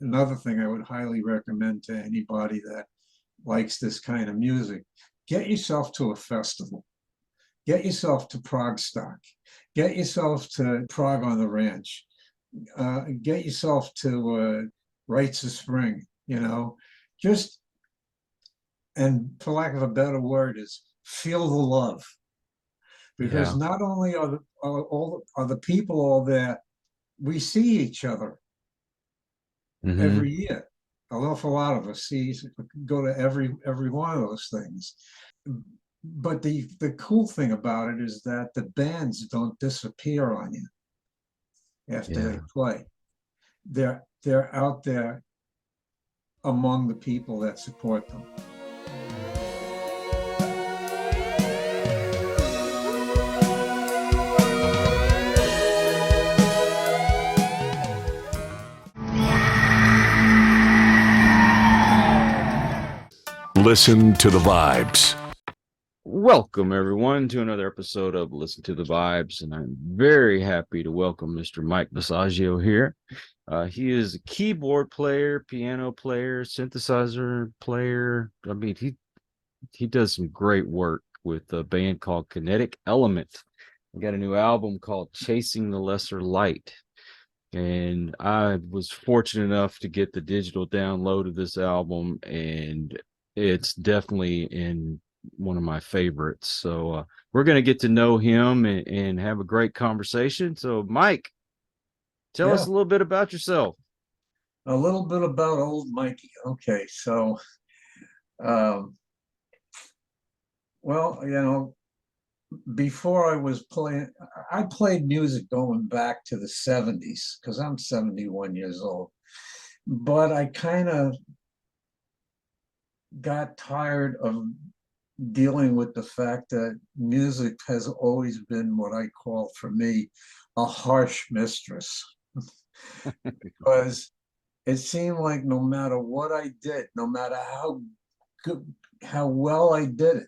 another thing I would highly recommend to anybody that likes this kind of music, get yourself to a festival. Get yourself to Prague Stock. Get yourself to Prague on the Ranch. Get yourself to Rites of Spring, just, and for lack of a better word, is feel the love. Because Yeah. not only are the people all there, we see each other every year. An awful lot of us go to every one of those things. But the cool thing about it is that the bands don't disappear on you after they play. They're out there among the people that support them. Listen to the Vibes. Welcome, everyone, to another episode of Listen to the Vibes, and I'm very happy to welcome Mr. Mike Visaggio here. He is a keyboard player, piano player, synthesizer player. I mean, he does some great work with a band called Kinetic Element. We got a new album called Chasing the Lesser Light, and I was fortunate enough to get the digital download of this album, and it's definitely in one of my favorites. So we're going to get to know him and have a great conversation. So Mike, tell us a little bit about yourself. A little bit about old Mikey. Okay, so well, before I was playing, I played music going back to the 70s because I'm 71 years old. But I kind of got tired of dealing with the fact that music has always been what I call, for me, a harsh mistress. Because it seemed like no matter what I did, no matter how well I did it,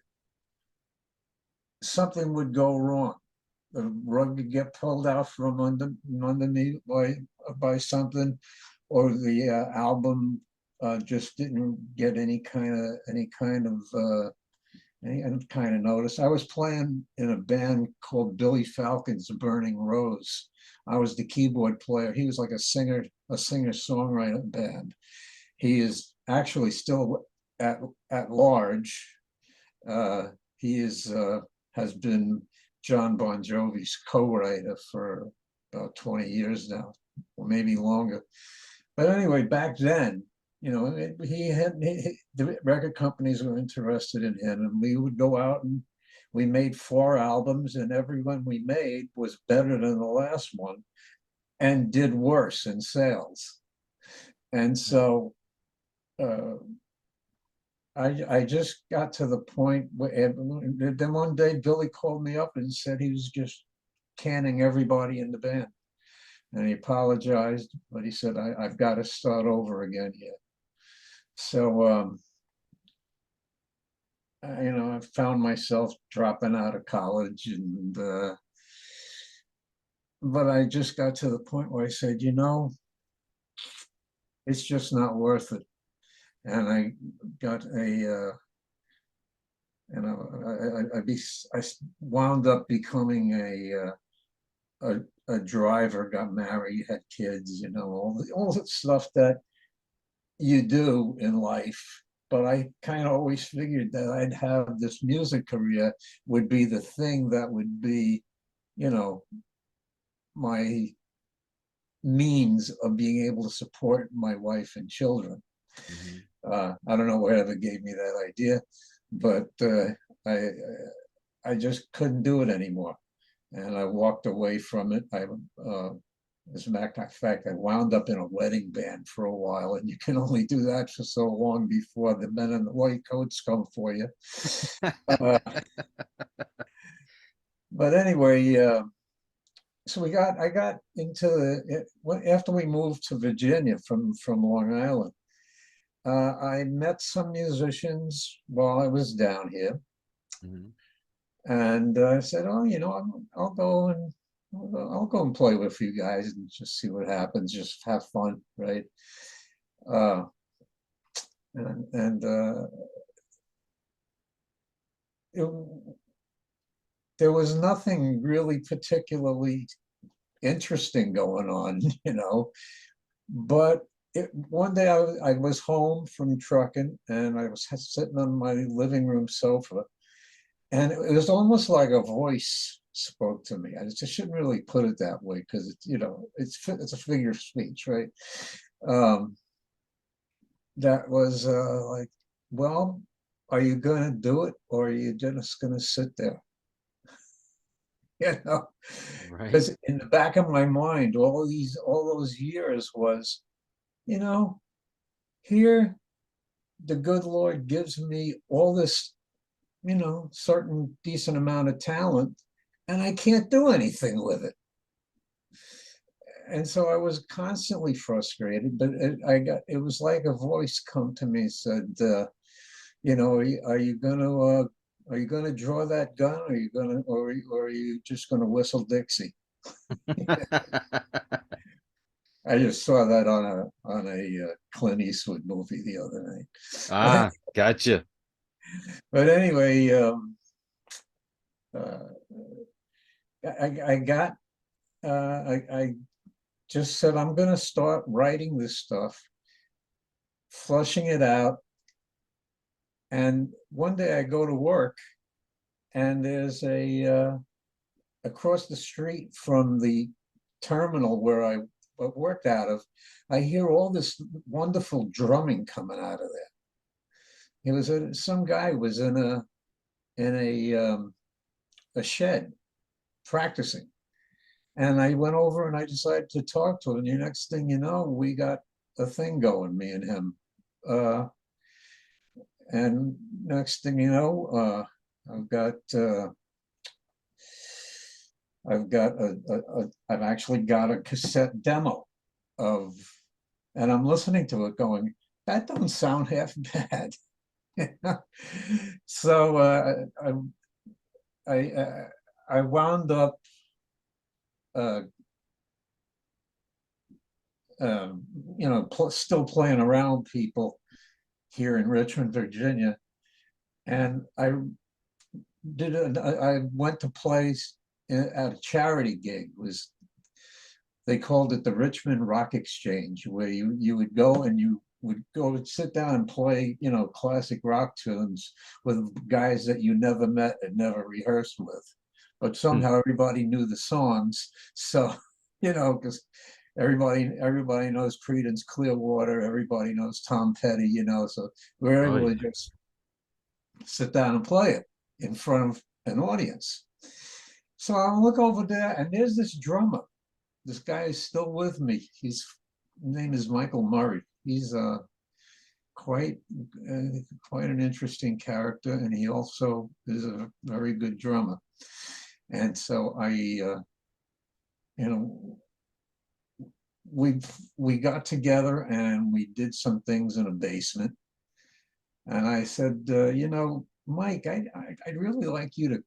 something would go wrong. The rug would get pulled out from underneath by something, or the album just didn't get any kind of notice. I was playing in a band called Billy Falcon's Burning Rose. I was the keyboard player. He was like a singer-songwriter band. He is actually still at large. He has been John Bon Jovi's co-writer for about 20 years now, or maybe longer. But anyway, back then, the record companies were interested in him, and we would go out and we made 4 albums, and every one we made was better than the last one and did worse in sales. And so I just got to the point where then one day Billy called me up and said he was just canning everybody in the band. And he apologized, but he said, I've got to start over again here. So, I found myself dropping out of college, but I just got to the point where I said, it's just not worth it. And I got I wound up becoming a driver, got married, had kids, all the stuff that you do in life. But I kind of always figured that I'd have this music career would be the thing that would be, my means of being able to support my wife and children. I don't know whatever gave me that idea, but I just couldn't do it anymore, and I walked away from it. As a matter of fact, I wound up in a wedding band for a while, and you can only do that for so long before the men in the white coats come for you. But anyway, so I got into after we moved to Virginia from Long Island. I met some musicians while I was down here, and I said, I'll go and play with you guys and just see what happens, just have fun, right? Uh, and it, there was nothing really particularly interesting going on, but one day I was home from trucking and I was sitting on my living room sofa, and it was almost like a voice spoke to me. I just shouldn't really put it that way because it's a figure of speech, right? That was like, well, are you going to do it or are you just going to sit there? Right. Because in the back of my mind, all those years was, here the good Lord gives me all this, certain decent amount of talent, and I can't do anything with it. And so I was constantly frustrated, but it was like a voice come to me and said, are you gonna draw that gun? Or are you just gonna whistle Dixie? I just saw that on a Clint Eastwood movie the other night. Ah, gotcha. But anyway, I just said I'm going to start writing this stuff, flushing it out. And one day I go to work, and there's across the street from the terminal where I worked out of, I hear all this wonderful drumming coming out of there. It was some guy was in a shed practicing. And I went over and I decided to talk to him. And the next thing you know, we got a thing going, me and him. And next thing you know, I've actually got a cassette demo of, and I'm listening to it going, that don't sound half bad. So I wound up still playing around people here in Richmond, Virginia, and I went to play at a charity gig. They called it the Richmond Rock Exchange, where you would go and you would go and sit down and play, classic rock tunes with guys that you never met and never rehearsed with, but somehow everybody knew the songs. So, because everybody knows Creedence Clearwater, everybody knows Tom Petty, so we're able to just sit down and play it in front of an audience. So I look over there and there's this drummer. This guy is still with me. His name is Michael Murray. He's quite an interesting character, and he also is a very good drummer. And so we got together and we did some things in a basement. And I said, Mike, I'd really like you to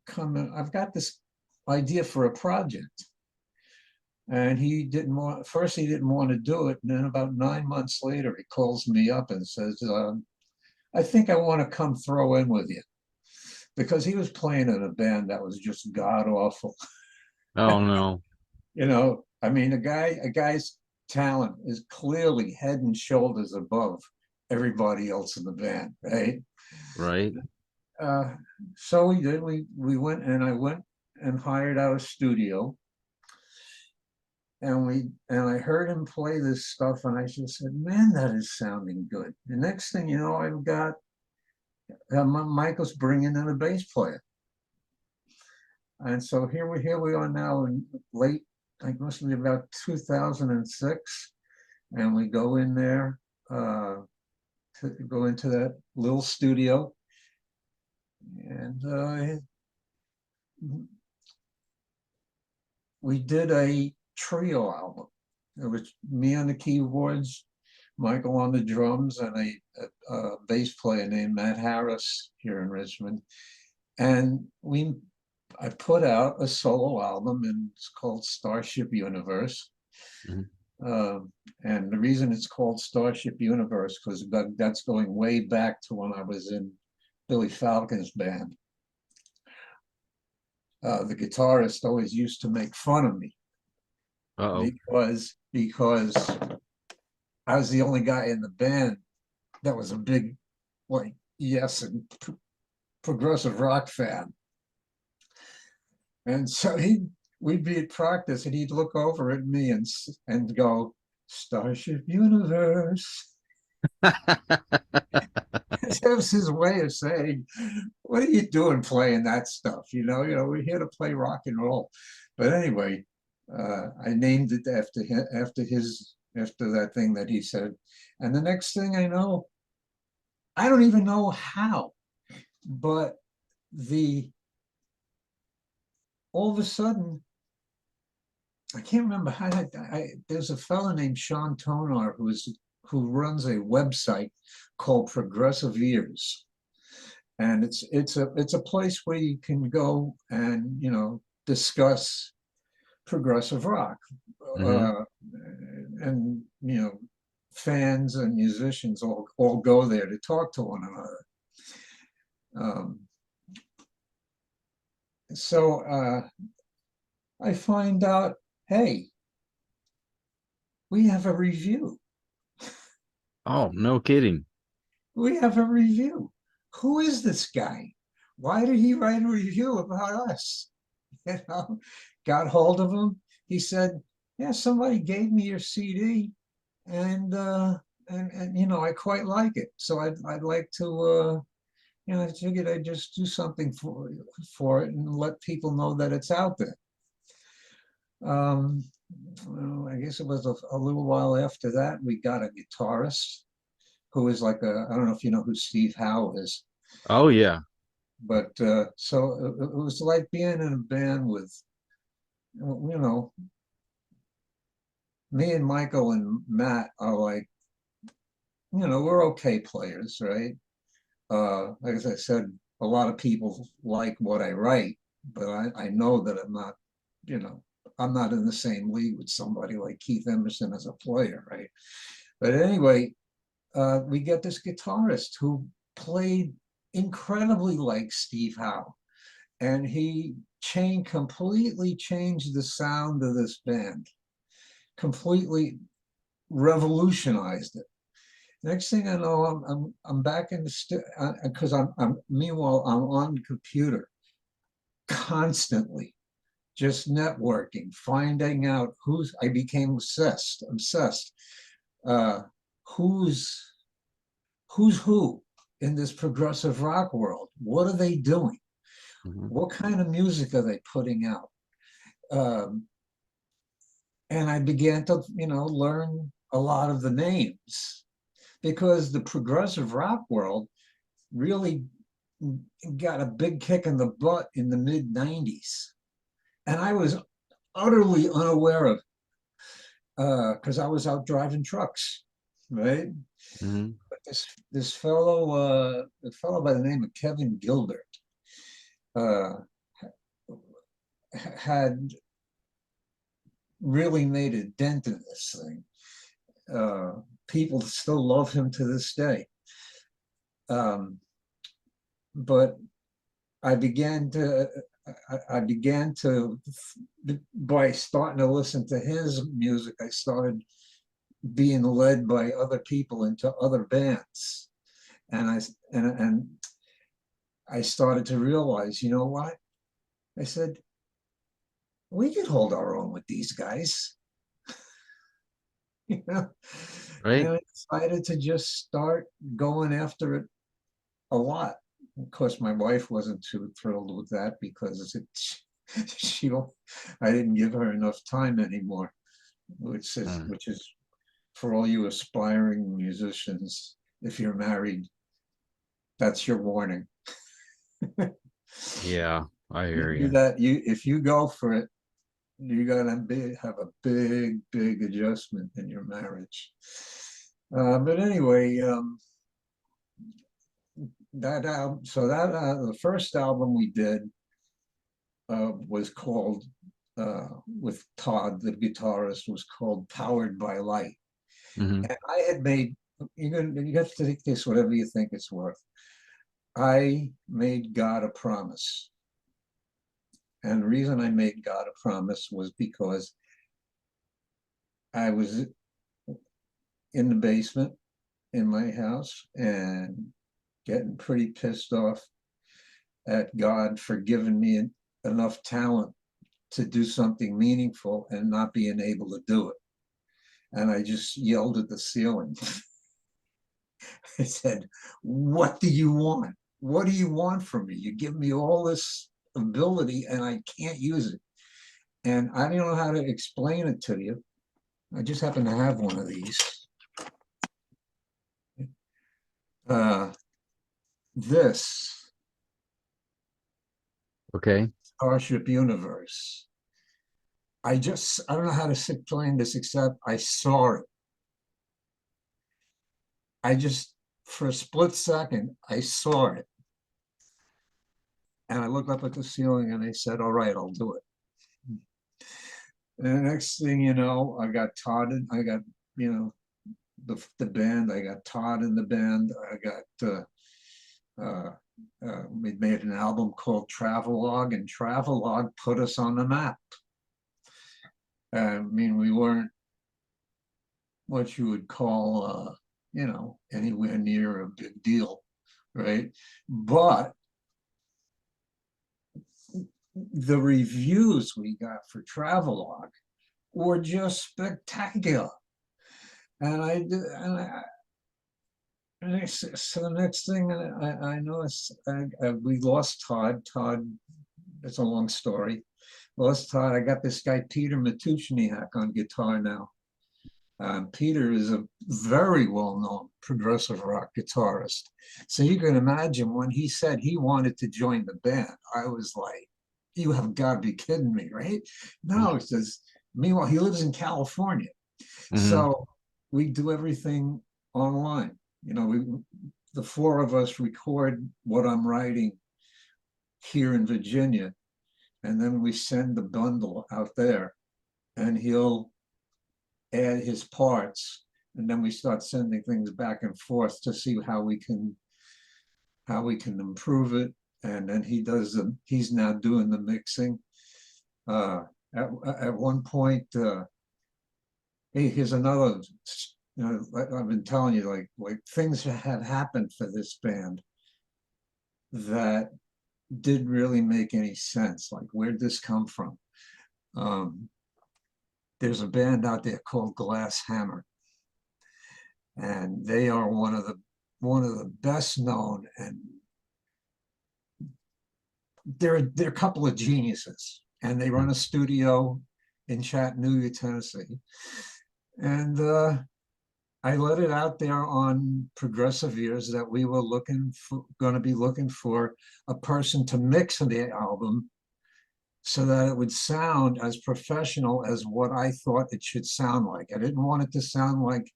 come in. I've got this idea for a project. And he didn't want to do it. And then about 9 months later, he calls me up and says, I think I want to come throw in with you. Because he was playing in a band that was just god awful. Oh no. I mean, a guy's talent is clearly head and shoulders above everybody else in the band, right? Right. So we did. We went, and I went and hired out a studio. And I heard him play this stuff, and I just said, man, that is sounding good. The next thing you know, I've got Michael's bringing in a bass player. And so here we are now in late, I think must be about 2006. And we go in there, to go into that little studio. And we did a trio album. It was me on the keyboards, Michael on the drums, and a bass player named Matt Harris here in Richmond. And I put out a solo album, and it's called Starship Universe. And the reason it's called Starship Universe, because that's going way back to when I was in Billy Falcon's band. The guitarist always used to make fun of me because I was the only guy in the band that was a big, like, yes, and progressive rock fan. And so we'd be at practice and he'd look over at me and go, Starship Universe. That was his way of saying, what are you doing playing that stuff? You know, we're here to play rock and roll. But anyway, I named it after him, after that thing that he said. And the next thing I know, I don't even know how, but all of a sudden, I can't remember how. There's a fellow named Sean Tonar who runs a website called Progressive Ears, and it's a place where you can go and discuss progressive rock, and fans and musicians all go there to talk to one another. So I find out, hey, we have a review. Oh, no kidding. We have a review. Who is this guy? Why did he write a review about us? Got hold of him. He said, yeah, somebody gave me your CD and I quite like it. So I'd like to I figured I'd just do something for it and let people know that it's out there. Well, I guess it was a little while after that, we got a guitarist who is like I don't know if you know who Steve Howe is. Oh, yeah. But so it was like being in a band with, me and Michael and Matt are like, we're okay players, right? Like as I said, a lot of people like what I write, but I know that I'm not in the same league with somebody like Keith Emerson as a player, right? But anyway, we get this guitarist who played incredibly like Steve Howe, and he completely changed the sound of this band, completely revolutionized it. Next thing I know, I'm back in the because meanwhile I'm on the computer constantly, just networking, finding out I became obsessed. Who's who in this progressive rock world? What are they doing? What kind of music are they putting out? And I began to, learn a lot of the names, because the progressive rock world really got a big kick in the butt in the mid-90s. And I was utterly unaware of it, because I was out driving trucks, right? But this fellow, a fellow by the name of Kevin Gilbert, had really made a dent in this thing. People still love him to this day. But I began to, by starting to listen to his music, I started being led by other people into other bands. And I started to realize, you know what? I said, we could hold our own with these guys. Right. And I decided to just start going after it a lot. Of course, my wife wasn't too thrilled with that, because I didn't give her enough time anymore, which is for all you aspiring musicians, if you're married, that's your warning. Yeah, I hear you. If you go for it, you gotta have a big adjustment in your marriage. But anyway, the first album we did was called with Todd, the guitarist, was called Powered by Light. Mhm. And I had made, you have to take this whatever you think it's worth. I made God a promise. And the reason I made God a promise was because I was in the basement in my house and getting pretty pissed off at God for giving me enough talent to do something meaningful and not being able to do it. And I just yelled at the ceiling. I said, "What do you want? What do you want from me? You give me all this ability and I can't use it." And I don't know how to explain it to you. I just happen to have one of these. This Okay. Starship Universe. I don't know how to explain this except I saw it. For a split second, I saw it. And I looked up at the ceiling and I said, "All right, I'll do it." And the next thing you know, I got Todd and I got, the band. I got Todd in the band. We made an album called Travelogue, and Travelogue put us on the map. I mean, we weren't what you would call, anywhere near a big deal, right? But the reviews we got for Travelogue were just spectacular. And so the next thing I noticed, we lost Todd. Todd, it's a long story. Lost Todd. I got this guy, Peter Matuchniak, on guitar now. Peter is a very well-known progressive rock guitarist. So you can imagine when he said he wanted to join the band, I was like, "You have got to be kidding me, right?" No, it says, meanwhile, he lives in California. So we do everything online. The four of us record what I'm writing here in Virginia, and then we send the bundle out there, and he'll add his parts, and then we start sending things back and forth to see how we can improve it. And then he's now doing the mixing. At one point, hey, here's another, I've been telling you, like things have happened for this band that didn't really make any sense. Like, where'd this come from? There's a band out there called Glass Hammer, and they are one of the best known, and they're a couple of geniuses, and they run a studio in Chattanooga, Tennessee. And I let it out there on Progressive Ears that we were going to be looking for a person to mix the album so that it would sound as professional as what I thought it should sound like. I didn't want it to sound like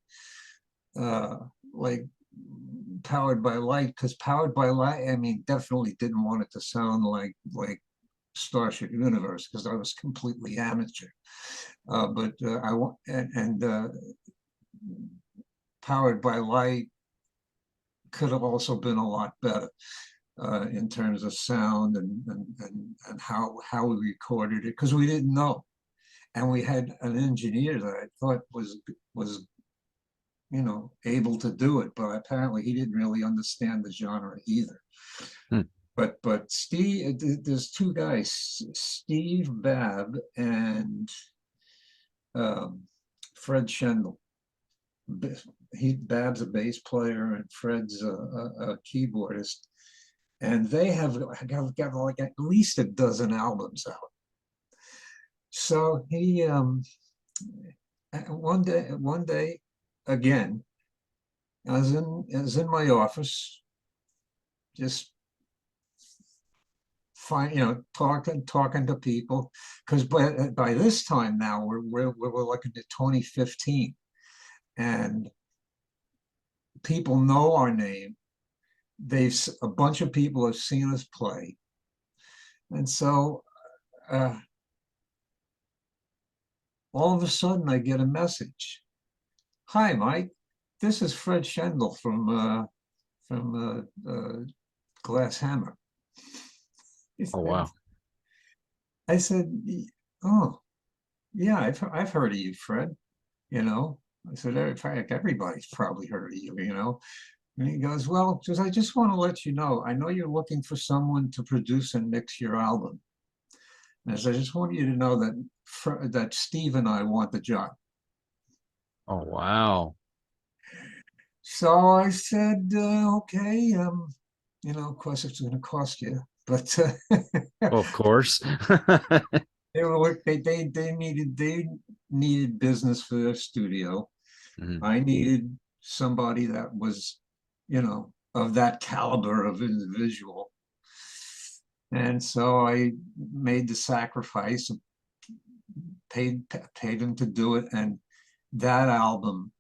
Powered by Light, because Powered by Light, I mean, definitely didn't want it to sound like Starship Universe, because I was completely amateur. But I want Powered by Light could have also been a lot better in terms of sound and how we recorded it, because we didn't know. And we had an engineer that I thought was able to do it, but apparently he didn't really understand the genre either. But Steve, there's two guys, Steve Babb and Fred Schendel. Bab's a bass player and Fred's a keyboardist, and they have got like at least a dozen albums out. So he one day again, I was in my office, just talking to people, because by this time now we're looking at 2015, and people know our name. A bunch of people have seen us play, and so all of a sudden I get a message. Hi, Mike. This is Fred Schendel from Glass Hammer. Oh, wow. I said, oh, yeah, I've heard of you, Fred. You know, I said, everybody's probably heard of you, you know. And he goes, well, I just want to let you know, I know you're looking for someone to produce and mix your album. And I said, I just want you to know that Steve and I want the job. Oh, wow. So I said, okay, you know, of course it's going to cost you, but Of course. they needed business for their studio. Mhm. I needed somebody that was, you know, of that caliber of individual. And so I made the sacrifice, paid him to do it, and that album,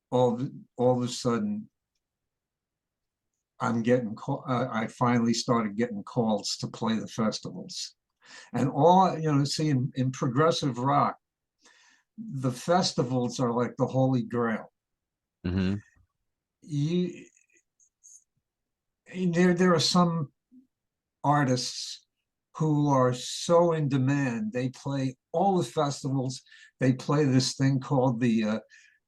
all of a sudden, I finally started getting calls to play the festivals, and all you know. See, in progressive rock, the festivals are like the holy grail. Mhm. You there are some artists who are so in demand. They play all the festivals. They play this thing called the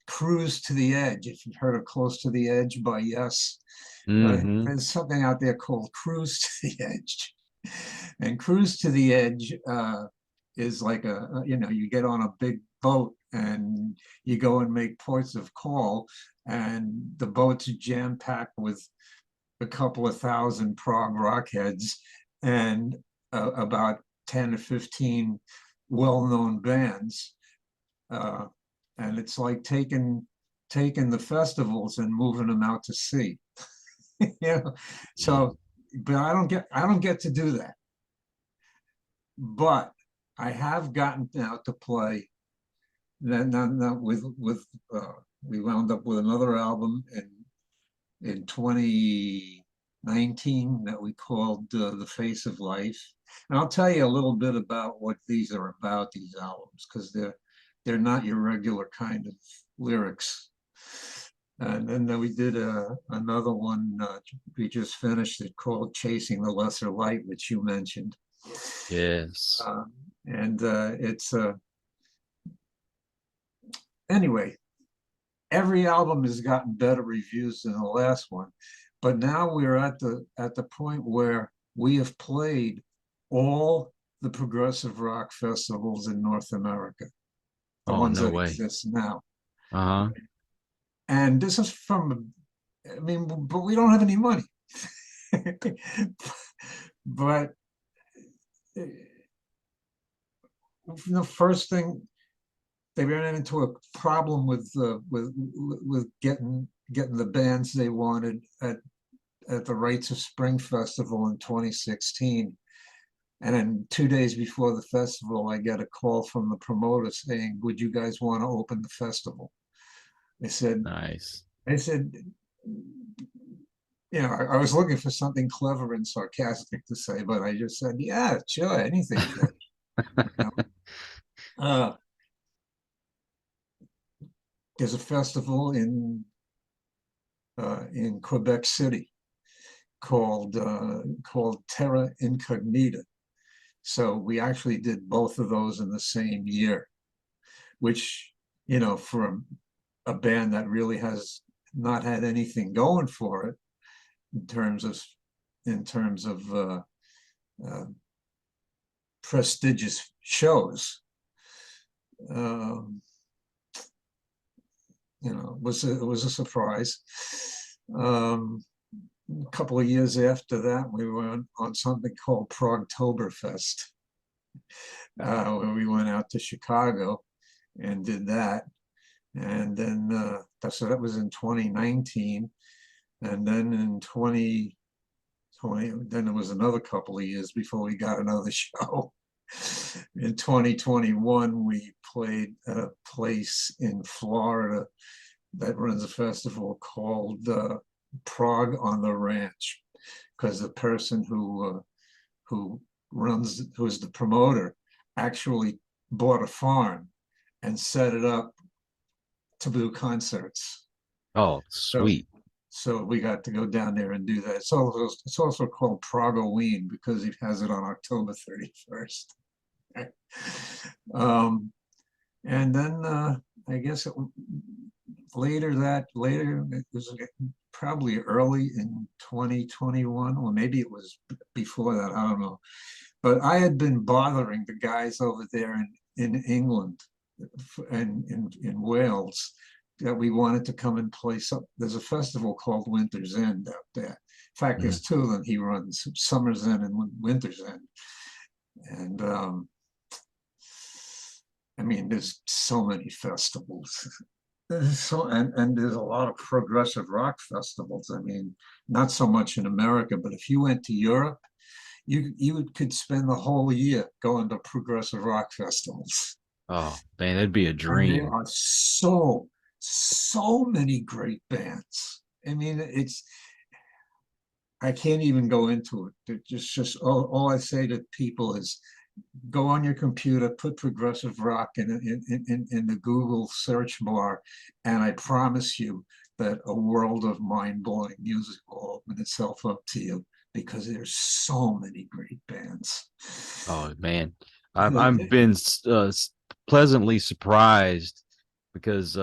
Cruise to the Edge. If you've heard of Close to the Edge by Yes, Mhm. there's something out there called Cruise to the Edge. And Cruise to the Edge is like you know, you get on a big boat and you go and make ports of call, and the boat's jam-packed with a couple of thousand prog rock heads and about 10 or 15 well-known bands. Uh, and it's like taking the festivals and moving them out to sea. You know, so but I don't get to do that. But I have gotten now to play. Now we wound up with another album in 2019 that we called The Face of Life. And I'll tell you a little bit about what these are about, these albums, because they're not your regular kind of lyrics. And then we did another one, we just finished it, called Chasing the Lesser Light, which you mentioned. Yes. And it's anyway, every album has gotten better reviews than the last one, but now we're at the point where we have played all the progressive rock festivals in North America, the Oh, ones no that way. exist now. Uh-huh. And this is from, I mean, but we don't have any money. But the first thing, they ran into a problem with getting the bands they wanted at the Rites of Spring Festival in 2016. And then 2 days before the festival, I get a call from the promoter saying, would you guys want to open the festival? Nice. I said, you know, I was looking for something clever and sarcastic to say, but I just said, yeah, sure, anything. You know? There's a festival in Quebec City called Terra Incognita. So we actually did both of those in the same year, which, you know, for a band that really has not had anything going for it in terms of prestigious shows, you know, it was a surprise. A couple of years after that, we went on something called Progtoberfest, where we went out to Chicago and did that. And then so that was in 2019. And then in 2020, then it was another couple of years before we got another show. In 2021, we played at a place in Florida that runs a festival called Prog on the Ranch, because the person who's the promoter actually bought a farm and set it up to do concerts. Oh, So, sweet. so we got to go down there and do that. It's also called Progoween because he has it on October 31st. And then I guess later it was probably early in 2021, or maybe it was before that, I don't know. But I had been bothering the guys over there in England and in Wales that we wanted to come and play some. There's a festival called Winter's End out there. In fact, there's two of them he runs, Summer's End and Winter's End. And I mean, there's so many festivals. And there's a lot of progressive rock festivals. I mean, not so much in America, but if you went to Europe, you could spend the whole year going to progressive rock festivals. Oh man, that'd be a And there dream. are so many great bands. I mean, I can't even go into it. Just all I say to people is go on your computer, put progressive rock in the Google search bar, and I promise you that a world of mind-blowing music will open itself up to you because there's so many great bands. Oh man, I'm been pleasantly surprised because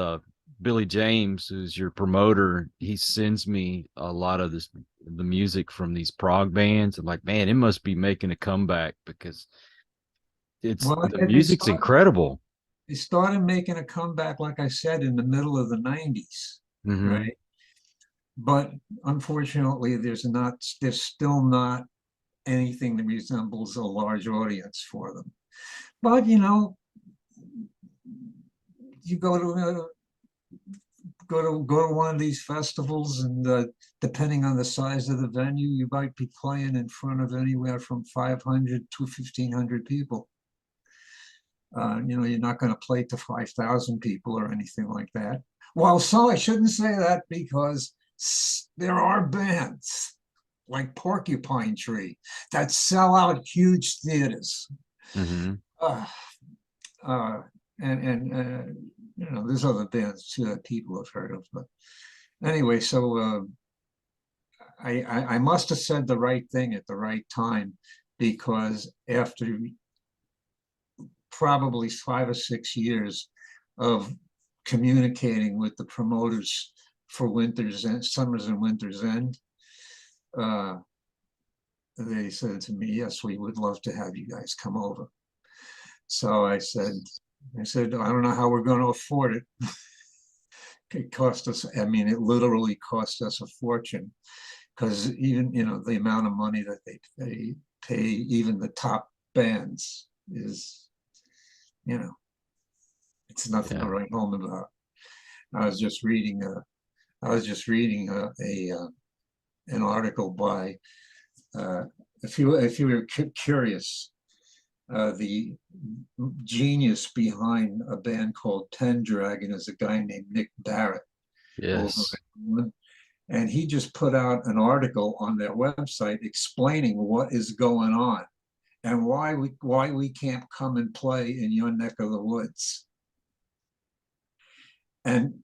Billy James, who's your promoter, he sends me a lot of the music from these prog bands. I'm like, man, it must be making a comeback because Well, the music's incredible. they started making a comeback, like I said, in the middle of the 90s, Mm-hmm. right? But unfortunately, there's still not anything that resembles a large audience for them. But you go to one of these festivals, and depending on the size of the venue, you might be playing in front of anywhere from 500 to 1,500 people. You're not going to play to 5,000 people or anything like that. Well, so I shouldn't say that because there are bands like Porcupine Tree that sell out huge theaters. Mm-hmm. Uh, uh, and there's other bands too that people have heard of. But anyway, so I must have said the right thing at the right time, because after probably 5 or 6 years of communicating with the promoters for Summers and Winter's End, they said to me, yes, we would love to have you guys come over. So I said, I don't know how we're going to afford it. It cost us, I mean, it literally cost us a fortune, because even, the amount of money that they pay even the top bands is, it's nothing to write home about. I was just reading an article by, if you were curious, the genius behind a band called Pendragon is a guy named Nick Barrett. Yes. And he just put out an article on their website explaining what is going on and why we can't come and play in your neck of the woods. And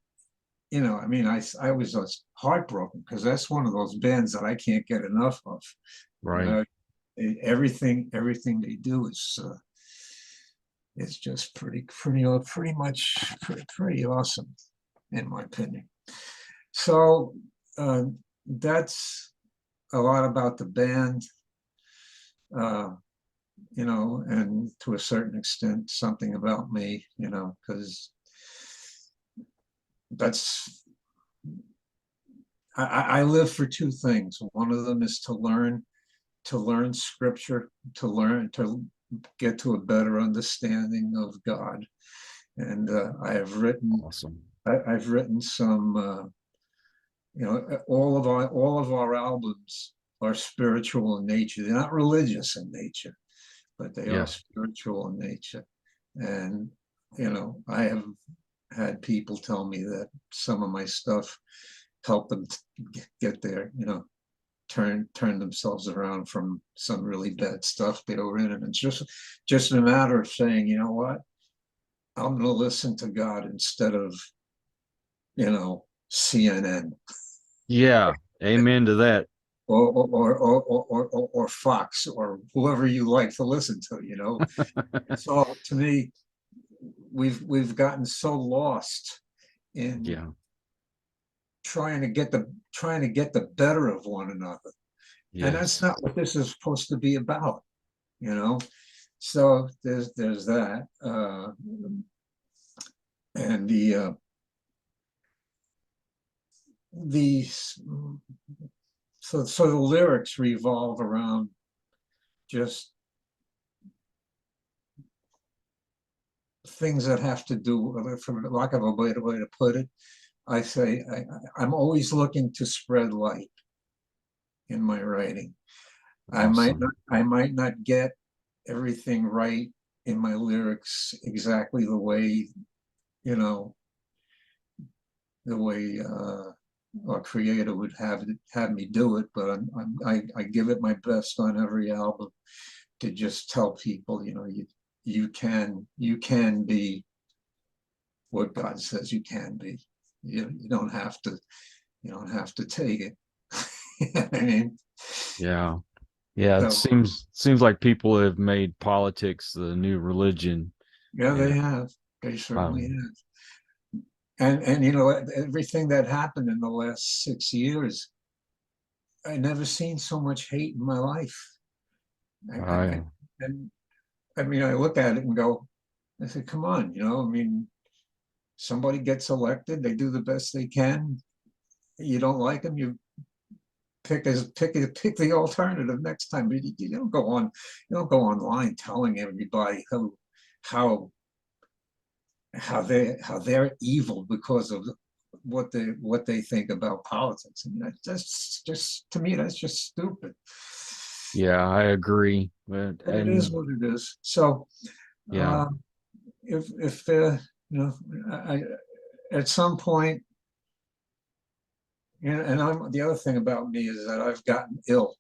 I mean, I was just heartbroken because that's one of those bands that I can't get enough of. Right. Everything they do is it's just pretty awesome, in my opinion. So that's a lot about the band, and to a certain extent, something about me, because I live for two things. One of them is to learn scripture, to get to a better understanding of God. And I have written, Awesome. I've written some, all of our albums are spiritual in nature. They're not religious in nature, but they are spiritual in nature. And, I have had people tell me that some of my stuff helped them get there, turn themselves around from some really bad stuff they were in. And it's just a matter of saying, you know what, I'm going to listen to God instead of, CNN Yeah. Amen to that. or Fox or whoever you like to listen to. So to me, we've gotten so lost in Yeah. trying to get the better of one another. And that's Yes. not what this is supposed to be about, So there's that. And the so the lyrics revolve around just things that have to do, for lack of a better way to put it, I say I'm always looking to spread light in my writing. Awesome. I might not get everything right in my lyrics exactly the way, you know, the way our creator would have me do it, but I give it my best on every album to just tell people, you can be what God says you can be. You don't have to take it. You know what I mean? Yeah. Yeah. It So seems like people have made politics the new religion. yeah, And they certainly um, have. And everything that happened in the last 6 years, I never seen so much hate in my life. I And I mean, I look at it and go, I said, come on, I mean, somebody gets elected, they do the best they can. You don't like them, you pick the alternative next time. But you don't go online telling everybody how they're evil because of what they think about politics. I mean, that's just, to me, that's just stupid. yeah, I agree. But it is And what it is. So yeah. if I at some point, and the other thing about me is that I've gotten ill.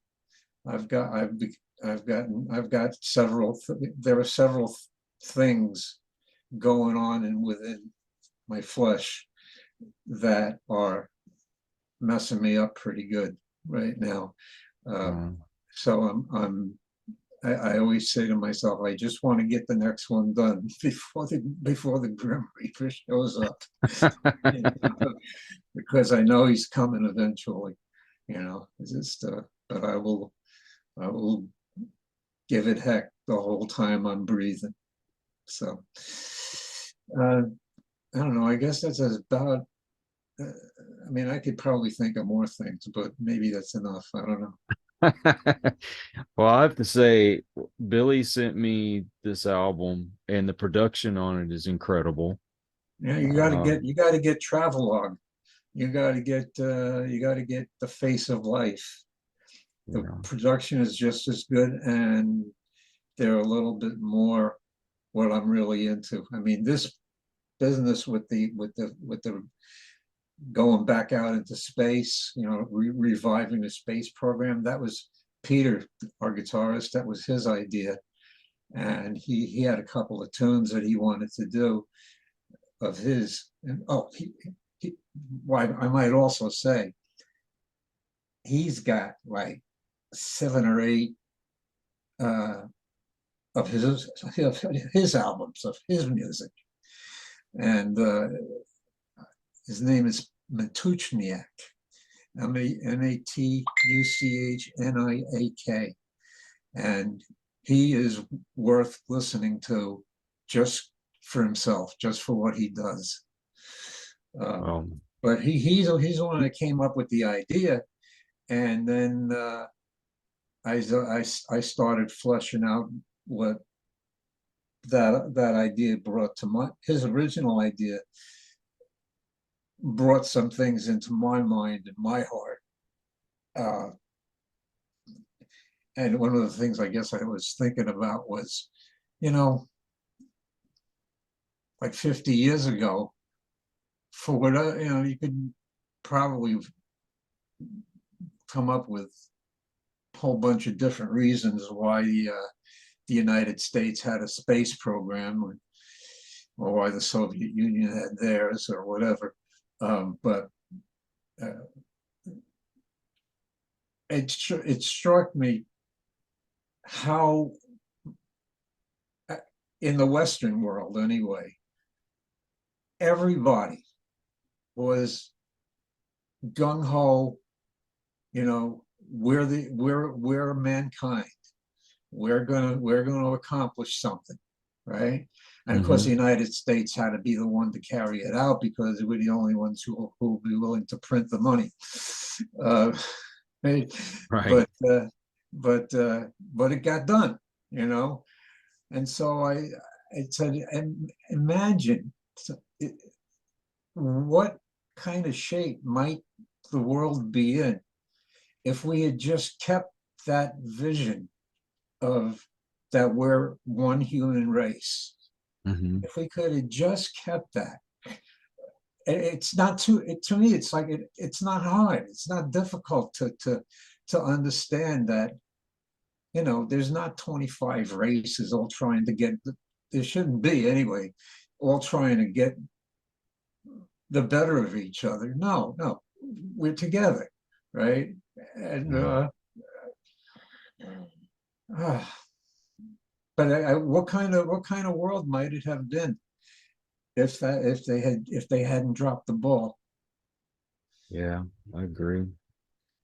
I've got I've I've got there are several things going on and within my flesh that are messing me up pretty good right now. Uh, um, so I always say to myself, I just want to get the next one done before the Grim Reaper shows up, because I know he's coming eventually. It's just but I will give it heck the whole time I'm breathing. So uh, I don't know. I guess that's about. I mean, I could probably think of more things, but maybe that's enough. I don't know. well, I have to say, Billy sent me this album, and the production on it is incredible. Yeah, Uh, you got to get Travelogue. You got to get The Face of Life. The yeah, production is just as good, and they're a little bit more what I'm really into. I mean, this business with the going back out into space, reviving the space program. That was Peter, our guitarist. That was his idea, and he had a couple of tunes that he wanted to do of his. And why I might also say he's got like 7 or 8 uh, of his albums of his music, and his name is Matuchniak. Matuchniak, and he is worth listening to just for himself, just for what he does. well, But he's the one that came up with the idea, and then I started fleshing out what that idea brought to his original idea brought some things into my mind and my heart. And one of the things I guess I was thinking about was, you know, like 50 years ago, for what, you could probably come up with a whole bunch of different reasons why the United States had a space program, or why the Soviet Union had theirs or whatever. But it struck me how, in the Western world anyway, everybody was gung-ho, we're mankind. We're gonna accomplish something, right? And of course, the United States had to be the one to carry it out because we're the only ones who will be willing to print the money. Right? Right. But it got done, And so I said, imagine what kind of shape might the world be in if we had just kept that vision of that we're one human race. If we could have just kept that, it's not to me, it's like it's not hard, it's not difficult to understand that, there's not 25 races all trying to get, there shouldn't be anyway, all trying to get the better of each other. No, we're together, right? And but what kind of world might it have been if they hadn't dropped the ball? Yeah, I agree.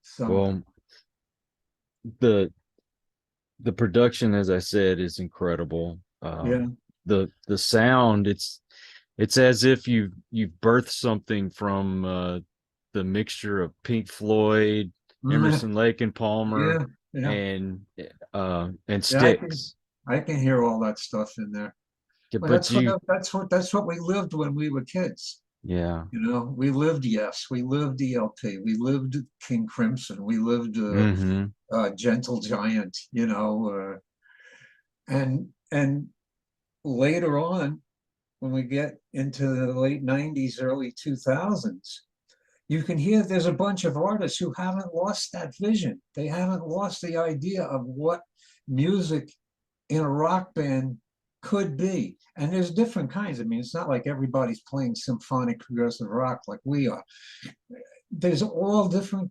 So Well, the production, as I said, is incredible. yeah, The sound, it's as if you've birthed something from the mixture of Pink Floyd, Emerson, Lake and Palmer, yeah. and Yeah, Styx. I can hear all that stuff in there. Yeah, Well, but you, that's what we lived when we were kids. yeah. We lived Yes, we lived ELP, we lived King Crimson, we lived Gentle Giant, and later on, when we get into the late 90s, early 2000s, you can hear there's a bunch of artists who haven't lost that vision. They haven't lost the idea of what music in a rock band could be. And there's different kinds. I mean, it's not like everybody's playing symphonic progressive rock like we are. There's all different,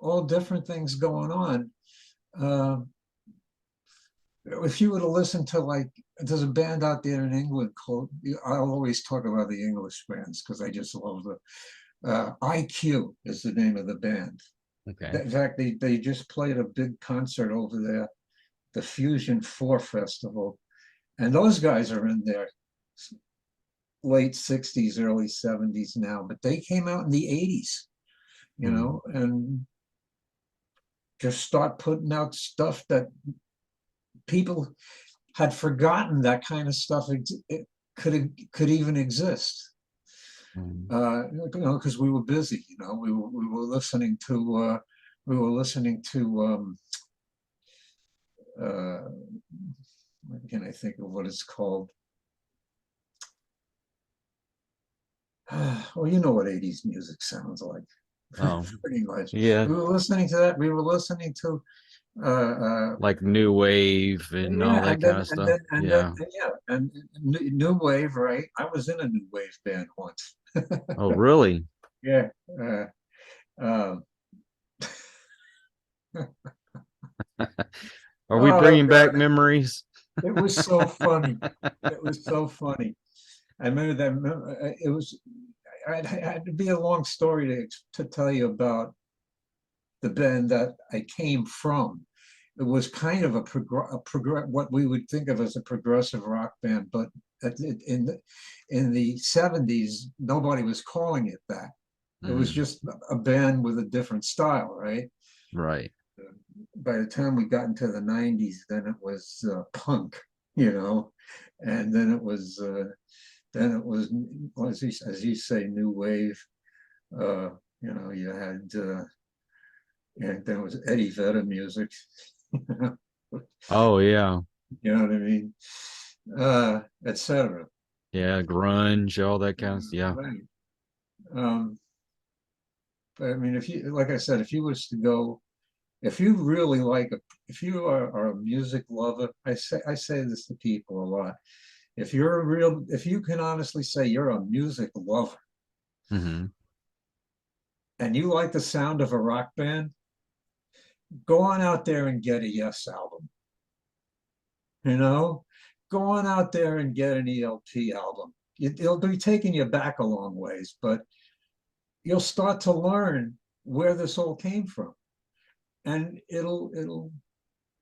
all different things going on. If you were to listen to, there's a band out there in England called, I'll always talk about the English bands because I just love the IQ is the name of the band. Okay. In fact, they just played a big concert over there, the Fusion 4 Festival. And those guys are in their late 60s, early 70s now, but they came out in the 80s, and just start putting out stuff that people had forgotten that kind of stuff it could even exist. Because we were busy, we were listening to what can I think of what it's called? Well, you know what 80s music sounds like. Oh, pretty much. yeah. We were listening to that. We were listening to Like new wave and all that kind of stuff. And new wave, right? I was in a new wave band once. Oh, really? Yeah. Are we bringing back memories? It was so funny. It was so funny. I remember that. It was. It had to be a long story to tell you about the band that I came from. It was kind of what we would think of as a progressive rock band, but in the 70s, nobody was calling it that. It was just a band with a different style, right? Right. By the time we got into the 90s, then it was punk, and then it was as you say, new wave. You had and then it was Eddie Vedder music. Oh yeah. You know what I mean? Etc. Yeah, grunge, all that kind of stuff. Yeah. Right. But I mean, if you, like I said, if you was to go, if you really if you are a music lover, I say this to people a lot. if you can honestly say you're a music lover Mm-hmm. and you like the sound of a rock band, go on out there and get a Yes album. Go on out there and get an ELP album. It'll be taking you back a long ways, but you'll start to learn where this all came from, and it'll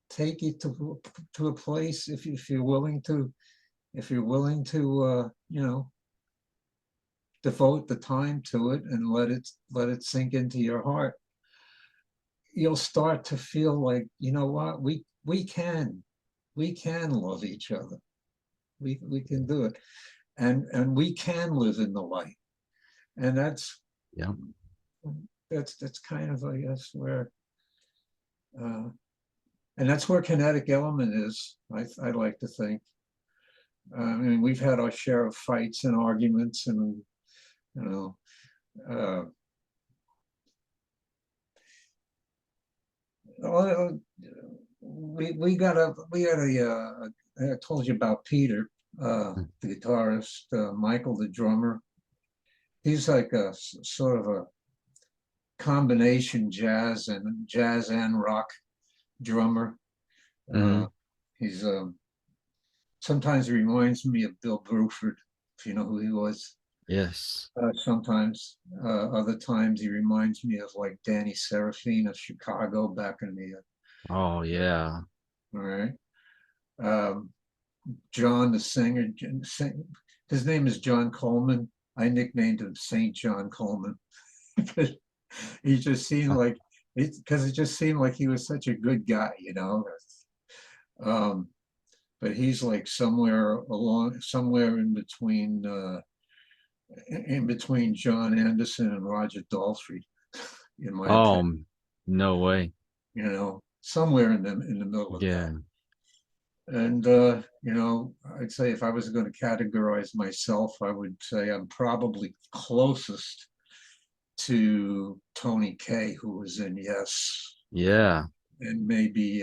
take you to a place if you're willing to devote the time to it and let it sink into your heart. You'll start to feel like, you know what, we can love each other. We can do it, and we can live in the light, and that's kind of, I guess, where and that's where Kinetic Element is. I like to think. I mean, we've had our share of fights and arguments, and we got a I told you about Peter, the guitarist, Michael, the drummer. He's like a sort of a combination jazz and rock drummer. He's sometimes he reminds me of Bill Bruford, if you know who he was. Yes. Sometimes, other times he reminds me of like Danny Serafine of Chicago back in the. Oh yeah. All right. John, the singer, his name is John Coleman. I nicknamed him Saint John Coleman because he just seemed like it just seemed like he was such a good guy, but he's like somewhere in between John Anderson and Roger Daltrey, in my opinion. No way. Somewhere in the middle of that. And I'd say if I was going to categorize myself, I would say I'm probably closest to Tony Kaye, who was in Yes. Yeah. And maybe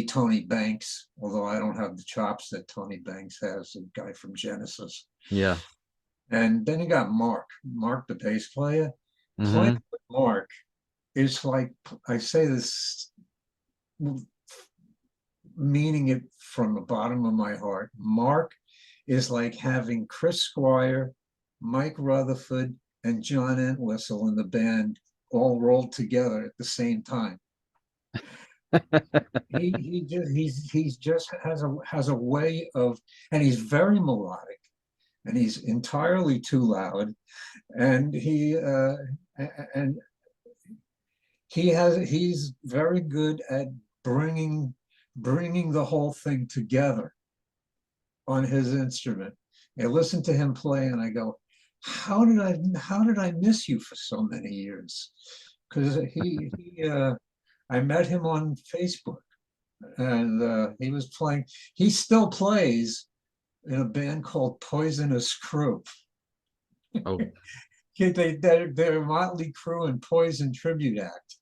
Tony Banks, although I don't have the chops that Tony Banks has, the guy from Genesis. Yeah. And then you got Mark, the bass player. Playing with Mark is like, I say this meaning it from the bottom of my heart. Mark is like having Chris Squire, Mike Rutherford, and John Entwistle in the band all rolled together at the same time. he just has a way of, and he's very melodic, and he's entirely too loud, and he's very good at bringing the whole thing together on his instrument. I listen to him play and I go, how did I miss you for so many years? Because I met him on Facebook, and he was playing. He still plays in a band called Poisonous Crew. Oh. They're Motley Crue and Poison tribute act.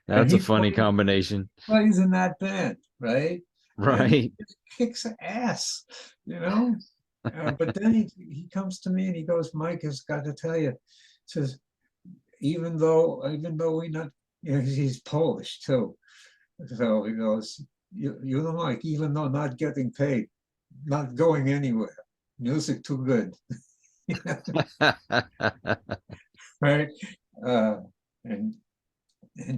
That's a funny combination. Plays in that band, right? Right. And he just kicks ass, but then he comes to me and he goes, Mike, has got to tell you, says, even though we not, he's Polish too. So he goes, you know, Mike, even though not getting paid, not going anywhere, music too good. Right. And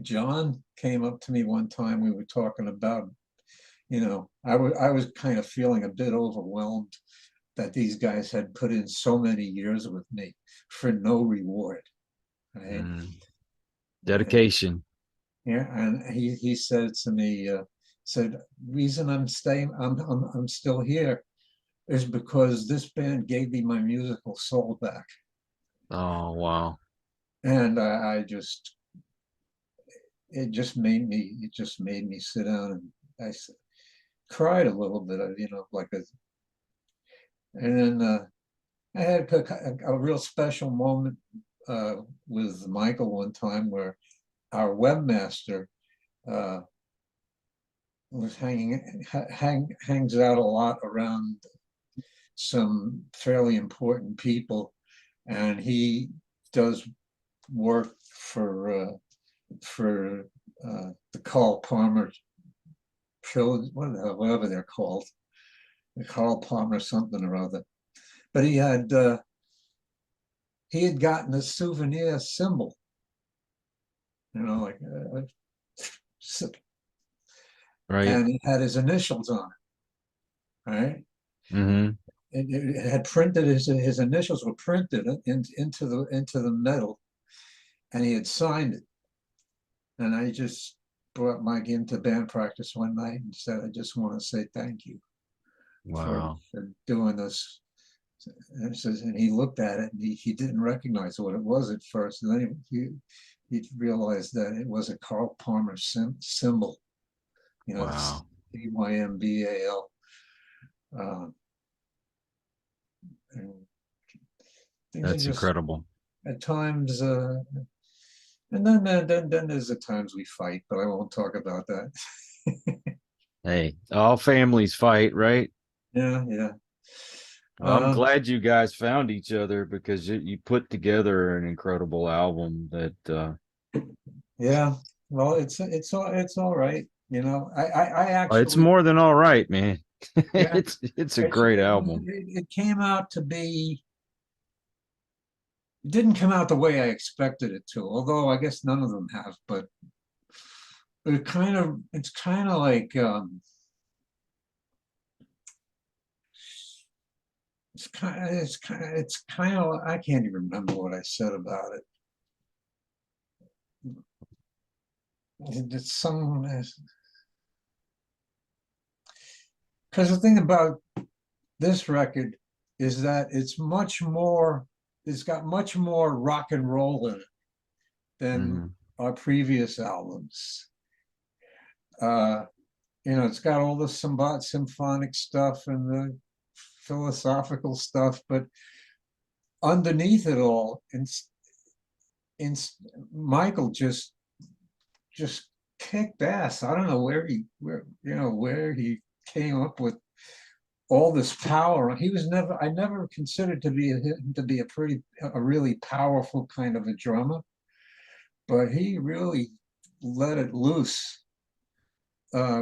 John came up to me one time. We were talking about, I was kind of feeling a bit overwhelmed that these guys had put in so many years with me for no reward. Right. Dedication. And he said to me, reason I'm still here is because this band gave me my musical soul back. Oh wow. And it just made me sit down, and I cried a little bit, and then I had a real special moment with Michael one time where our webmaster was hangs out a lot around some fairly important people, and he does work for the Carl Palmer trilogy, whatever they're called, the Carl Palmer something or other. But he had gotten a souvenir symbol, like Right. and it had his initials on it, right? Mm-hmm. It had printed his initials were printed into the metal, and he had signed it. And I just brought Mike into band practice one night and said, "I just want to say thank you Wow. for doing this." And he looked at it, and he didn't recognize what it was at first, and then he realized that it was a Carl Palmer symbol, Wow. CYMBAL. And things are That's just incredible. at times, and then there's the times we fight, but I won't talk about that. Hey, all families fight, right? Yeah. Well, I'm glad you guys found each other because you put together an incredible album that Yeah. Well, it's all right. I well, it's actually, more than all right, man. yeah, It's a great album. it came out to be. It didn't come out the way I expected it to, although I guess none of them have. But it's kind of like it's kind of I can't even remember what I said about it. It's some because the thing about this record is that it's got much more rock and roll in it than Mhm. our previous albums. It's got all the symphonic stuff and the philosophical stuff, but underneath it all, Michael just kicked ass. I don't know where he came up with all this power. I never considered him to be a really powerful kind of a drummer, but he really let it loose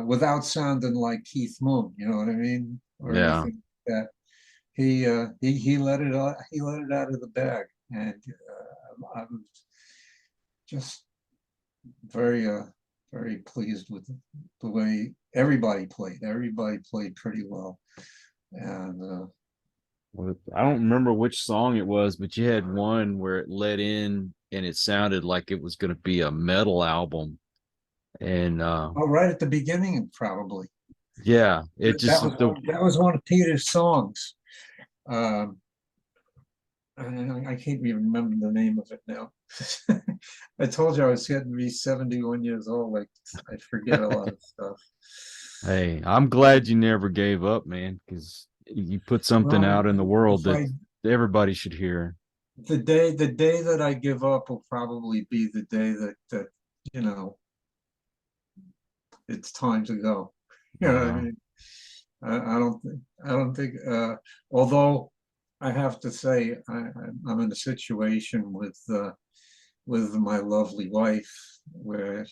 without sounding like Keith Moon, you know what I mean? Or Yeah. anything like that. He let it out, out of the bag, and I'm just very very pleased with the way everybody played. Everybody played pretty well, and Well, I don't remember which song it was, but you had one where it led in and it sounded like it was going to be a metal album. And right at the beginning, probably yeah, it just that was one of Peter's songs. Um, I can't even remember the name of it now. I told you I was getting to be 71 years old. Like I forget a lot of stuff. Hey, I'm glad you never gave up, man, because you put something Well, out in the world if that I everybody should hear. the day that I give up will probably be the day that you know it's time to go. You know what I Wow. mean? I don't think. Although I have to say, I'm in a situation with my lovely wife where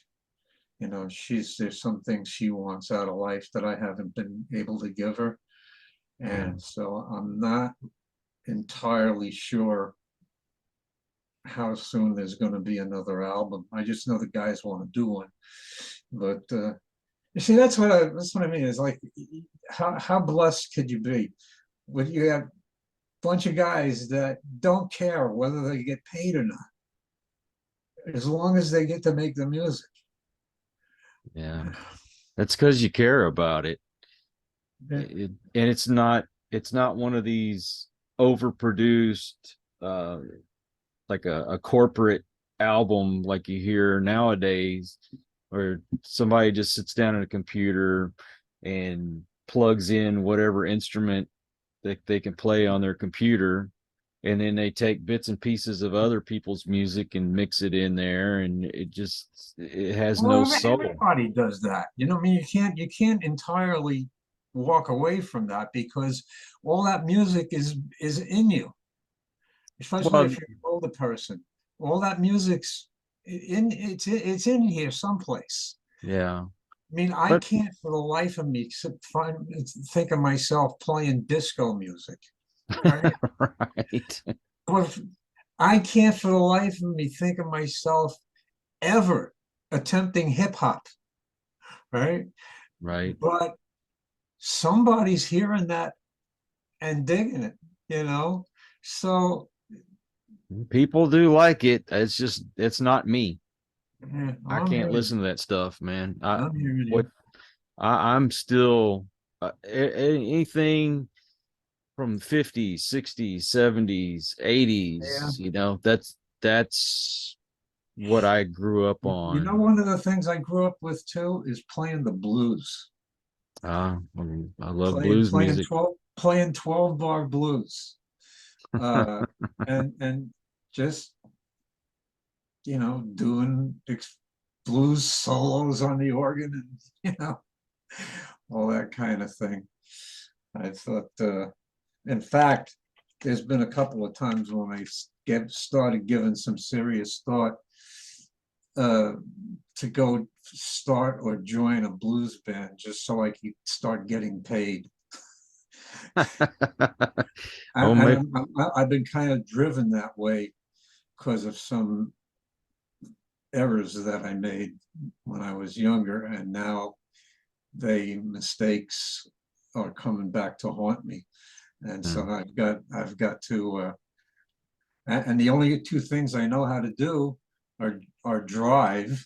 there's some things she wants out of life that I haven't been able to give her, Yeah. and so I'm not entirely sure how soon there's going to be another album. I just know the guys want to do one, but you see, that's what I mean. Is like, how blessed could you be when you have a bunch of guys that don't care whether they get paid or not, as long as they get to make the music. Yeah. That's because you care about it. And it's not one of these overproduced like a corporate album like you hear nowadays, where somebody just sits down at a computer and plugs in whatever instrument that they can play on their computer and then they take bits and pieces of other people's music and mix it in there, and it has no Well, soul. everybody does that. I mean, you can't entirely walk away from that because all that music is in you, especially Well, if you're an older person. All that music's it's in here someplace. yeah, I mean, I but can't for the life of me think of myself playing disco music. Right? right, Or I can't for the life of me think of myself ever attempting hip hop, right? right. But somebody's hearing that and digging it, you know? So People do like it. It's not me. yeah, I I'm can't hearing listen to that stuff, man. I'm hearing What you. I'm still anything from 50s, 60s, 70s, Yeah. 80s, that's what I grew up on. One of the things I grew up with too is playing the blues. I love Playing blues playing music. 12 bar blues. And just doing blues solos on the organ and all that kind of thing. I thought, in fact, there's been a couple of times when I started giving some serious thought uh, to go start or join a blues band just so I could start getting paid. Oh, maybe. I've been kind of driven that way because of some errors that I made when I was younger, and now the mistakes are coming back to haunt me. And so I've got to, and the only two things I know how to do are drive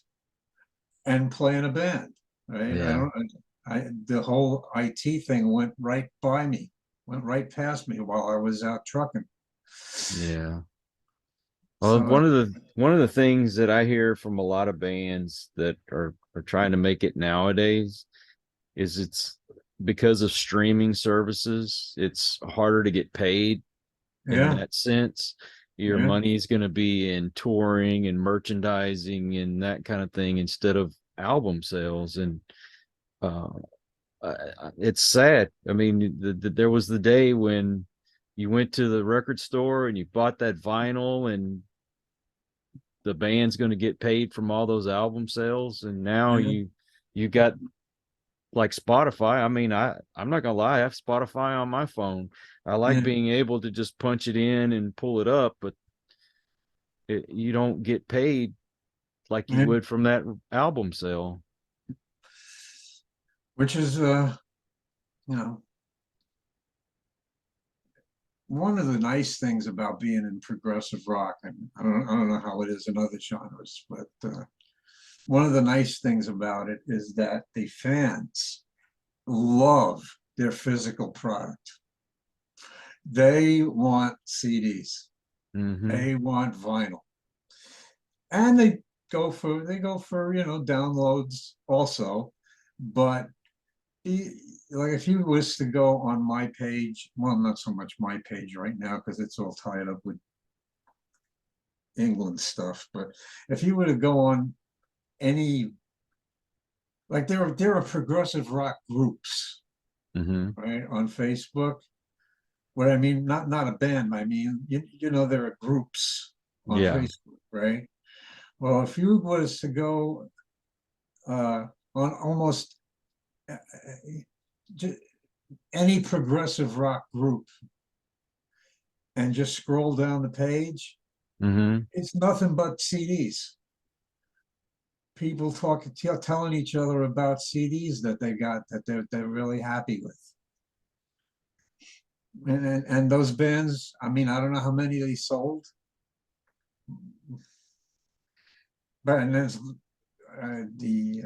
and play in a band. Right? I Yeah, don't. The whole IT thing went right by me, went right past me while I was out trucking. yeah. Well, So one of the things that I hear from a lot of bands that are trying to make it nowadays is it's because of streaming services, it's harder to get paid in yeah, that sense. Your yeah, money is going to be in touring and merchandising and that kind of thing instead of album sales. And uh, it's sad. I mean, there was the day when you went to the record store and you bought that vinyl, and the band's going to get paid from all those album sales. And now yeah, you got like Spotify. I mean, I'm not gonna lie, I have Spotify on my phone. I like yeah. being able to just punch it in and pull it up, but you don't get paid like you Yeah. would from that album sale. Which is, you know, one of the nice things about being in progressive rock. And I don't know how it is in other genres, but one of the nice things about it is that the fans love their physical product. They want CDs. Mm-hmm. They want vinyl, and they go for downloads also. But like if you was to go on my page, well, not so much my page right now because it's all tied up with England stuff. But if you were to go on any, like there are progressive rock groups, Mm-hmm. right, on Facebook. What I mean, not a band. I mean, there are groups on Yeah. Facebook, right? Well, if you was to go on almost uh, any progressive rock group and just scroll down the page, Mm-hmm. it's nothing but CDs. People telling each other about CDs that they got that they're really happy with. And those bands, I mean, I don't know how many they sold, but and there's the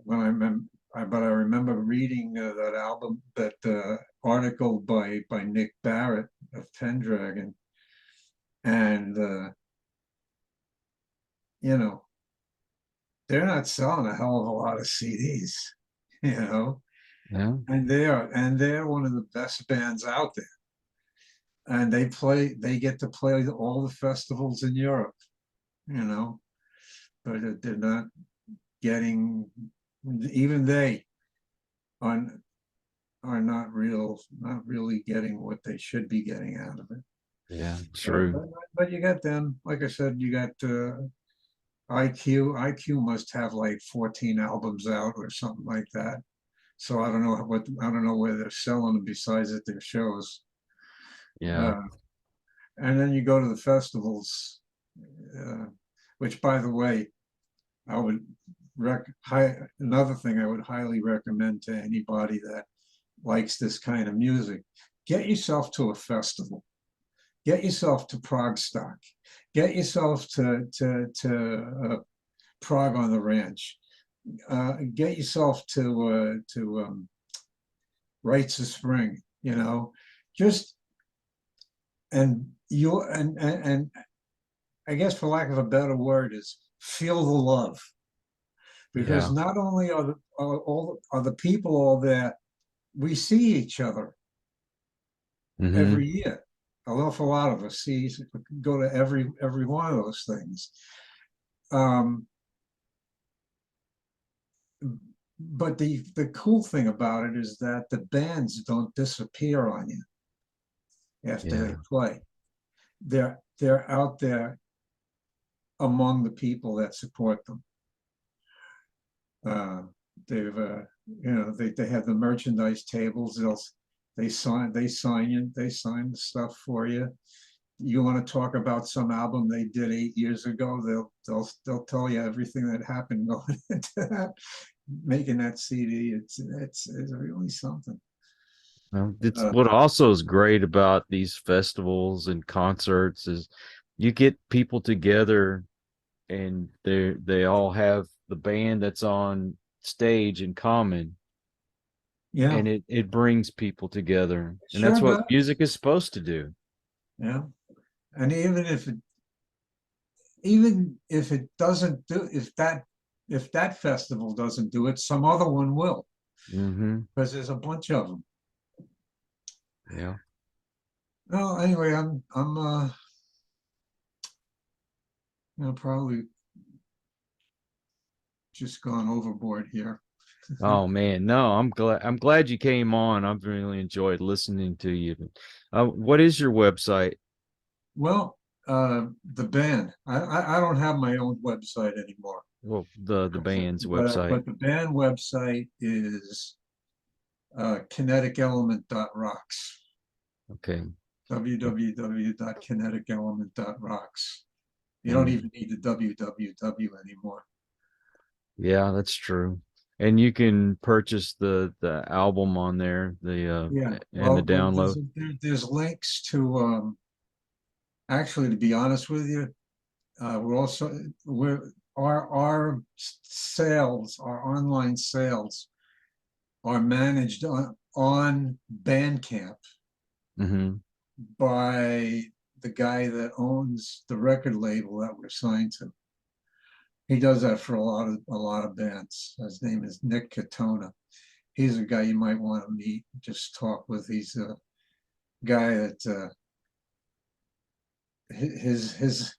when I remember, but I remember reading that album, that article by Nick Barrett of Pendragon, and you know they're not selling a hell of a lot of CDs, you know, Yeah. and they're one of the best bands out there. and they get to play all the festivals in Europe, but they're not getting, even they are not really getting what they should be getting out of it. Yeah, true. But you got them, like I said, you got IQ must have like 14 albums out or something like that. So I don't know where they're selling them besides at their shows. Yeah. And then you go to the festivals, which, by the way, I would another thing I would highly recommend to anybody that likes this kind of music: get yourself to a festival, get yourself to Progstock, get yourself to Prague on the Ranch, get yourself to Rites of Spring, just and I guess, for lack of a better word, is feel the love, because not only are the people all there, we see each other every year. An awful lot of us go to every one of those things. But the cool thing about it is that the bands don't disappear on you after they play. They're out there among the people that support them. They have the merchandise tables. They sign the stuff for you. You want to talk about some album they did 8 years ago, they'll tell you everything that happened going into that, making that CD. It's really something. It's what also is great about these festivals and concerts is you get people together and they all have the band that's on stage in common. Yeah. And it brings people together. And Sure that's what does. music is supposed to do. Yeah. And even if it doesn't do, if that festival doesn't do it, some other one will. Because there's a bunch of them. Yeah. Well, anyway, I'm probably just gone overboard here. Oh man, no, I'm glad you came on. I've really enjoyed listening to you. What is your website? Well, the band. I don't have my own website anymore. Well, the band's But website. the band website is kinetic-element.rocks. Okay. www.kinetic-element.rocks. You don't even need the www anymore. Yeah, that's true. And you can purchase the album on there, the download. There's links to actually, to be honest with you, our sales, our online sales are managed on Bandcamp by the guy that owns the record label that we're signed to. He does that for a lot of bands. His name is Nick Katona. He's a guy you might want to meet, just talk with. He's a guy that his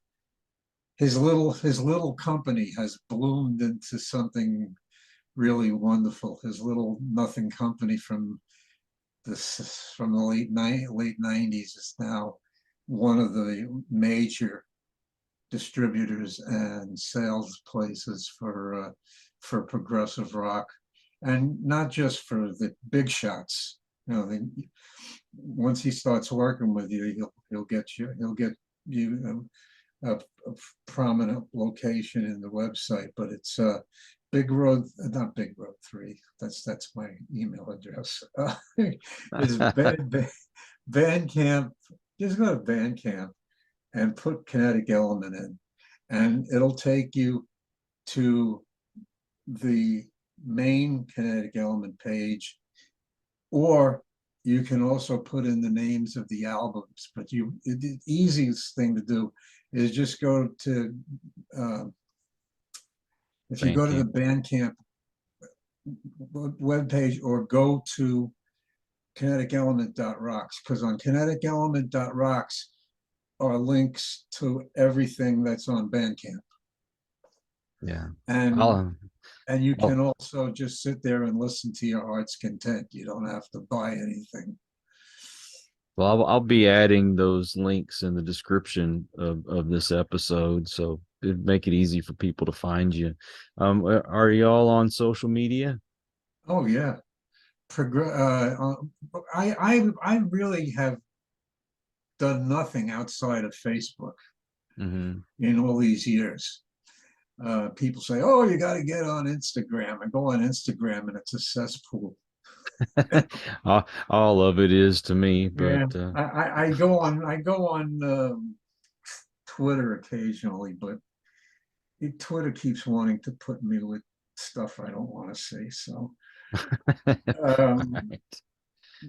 little company has bloomed into something really wonderful. His little nothing company from the late 90s is now one of the major distributors and sales places for progressive rock, and not just for the big shots. Once he starts working with you, he'll get you a prominent location in the website. But it's not Big Road 3. That's my email address. It's Bandcamp. Just go to Bandcamp and put Kinetic Element in, and it'll take you to the main Kinetic Element page, or you can also put in the names of the albums. But the easiest thing to do is just go to if you go to the Bandcamp webpage, or go to kinetic-element.rocks, because on kinetic-element.rocks are links to everything that's on Bandcamp. Yeah. And I'll, and you I'll- can also just sit there and listen to your heart's content. You don't have to buy anything. Well, I'll be adding those links in the description of this episode, so it'd make it easy for people to find you. Are y'all on social media? Oh yeah. I really have done nothing outside of Facebook Mm-hmm. in all these years. People say, "Oh, you got to get on Instagram." I go on Instagram and it's a cesspool. All of it is to me, but Yeah, I go on Twitter occasionally, but Twitter keeps wanting to put me with stuff I don't want to see. So um,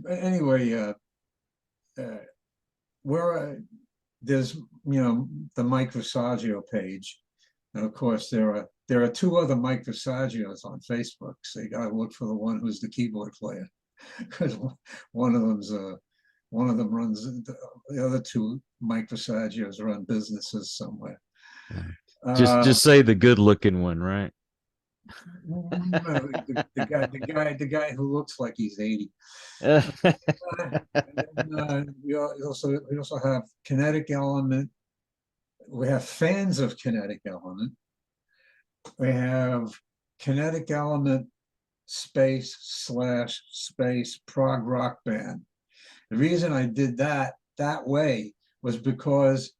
anyway, where there's the Mike Visaggio page, and of course there are two other Mike Visaggios on Facebook, so you got to look for the one who's the keyboard player, because one of them runs, the other two Mike Visaggios run businesses somewhere. just say the good looking one, right? The guy who looks like he's 80. We also have Kinetic Element. We have fans of Kinetic Element. We have Kinetic Element /space prog rock band. The reason I did that way was because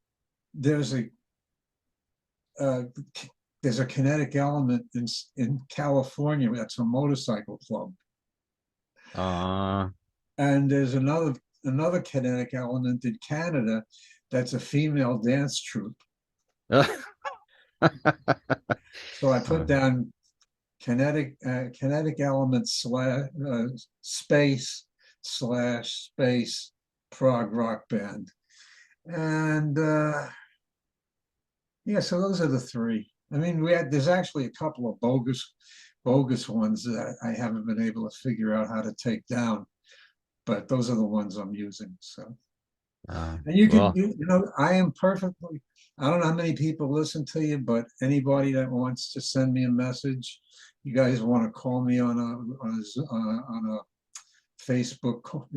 there's a Kinetic Element in California. That's a motorcycle club. And there's another Kinetic Element in Canada that's a female dance troupe. So I put down Kinetic Element /space prog rock band. And yeah, so those are the three. I mean, there's actually a couple of bogus ones that I haven't been able to figure out how to take down, but those are the ones I'm using. So, and you can, I am perfectly. I don't know how many people listen to you, but anybody that wants to send me a message, you guys want to call me on a Facebook, call,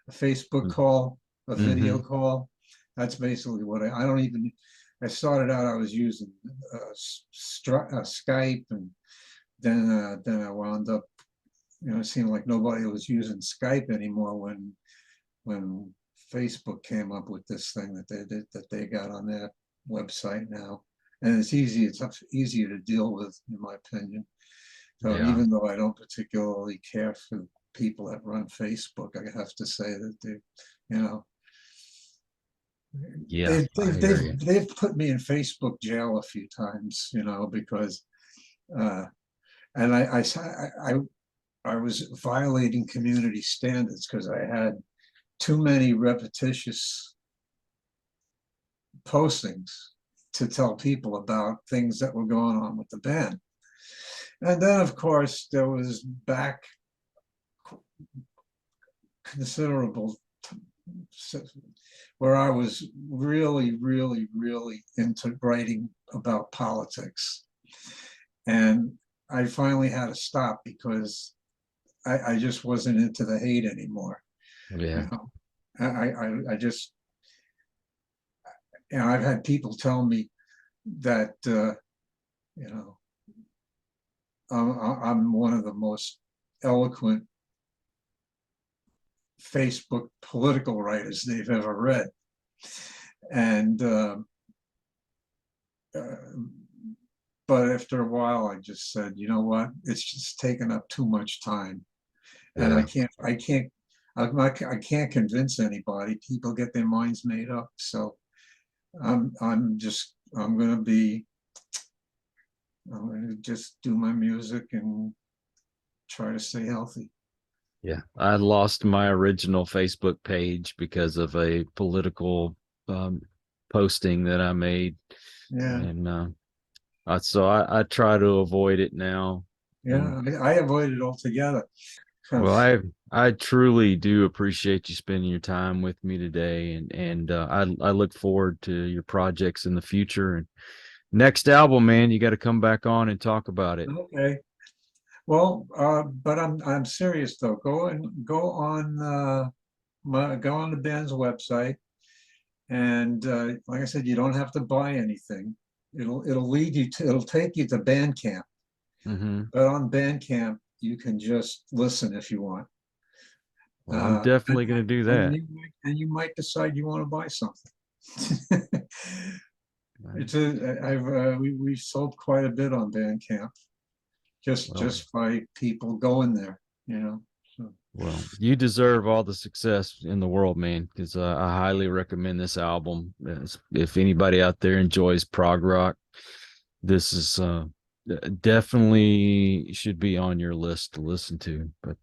a Facebook call, a video call. That's basically what I don't even. I started out, I was using Skype, and then I wound up, it seemed like nobody was using Skype anymore when Facebook came up with this thing that they got on their website now, and it's easier to deal with, in my opinion. So even though I don't particularly care for people that run Facebook, I have to say that they've put me in Facebook jail a few times, because and I was violating community standards because I had too many repetitious postings to tell people about things that were going on with the band. And then, of course, there was back considerable where I was really, really, really into writing about politics. And I finally had to stop because I just wasn't into the hate anymore. Yeah. I just, I've had people tell me that, I'm one of the most eloquent Facebook political writers they've ever read. And, but after a while, I just said, you know what, it's just taken up too much time. And I can't convince anybody. People get their minds made up. So I'm going to just do my music and try to stay healthy. Yeah, I lost my original Facebook page because of a political posting that I made. Yeah. And so I try to avoid it now. Yeah, I avoid it altogether. Well, I truly do appreciate you spending your time with me today, and I look forward to your projects in the future. And next album, man, you got to come back on and talk about it. Okay. Well, but I'm serious though. Go on the band's website, and like I said, you don't have to buy anything. It'll take you to Bandcamp. Mm-hmm. But on Bandcamp, you can just listen if you want. Well, I'm definitely going to do that. And you might decide you want to buy something. We've sold quite a bit on Bandcamp, just by people going there, you know. So. Well, you deserve all the success in the world, man, because I highly recommend this album. If anybody out there enjoys prog rock, this is definitely should be on your list to listen to. But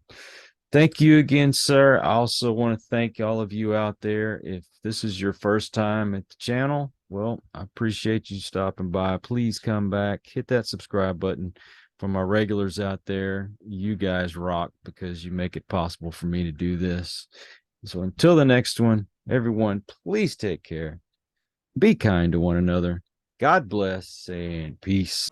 thank you again, sir. I also want to thank all of you out there. If this is your first time at the channel, well, I appreciate you stopping by. Please come back, hit that subscribe button. For my regulars out there, you guys rock because you make it possible for me to do this. So until the next one, everyone, please take care. Be kind to one another. God bless and peace.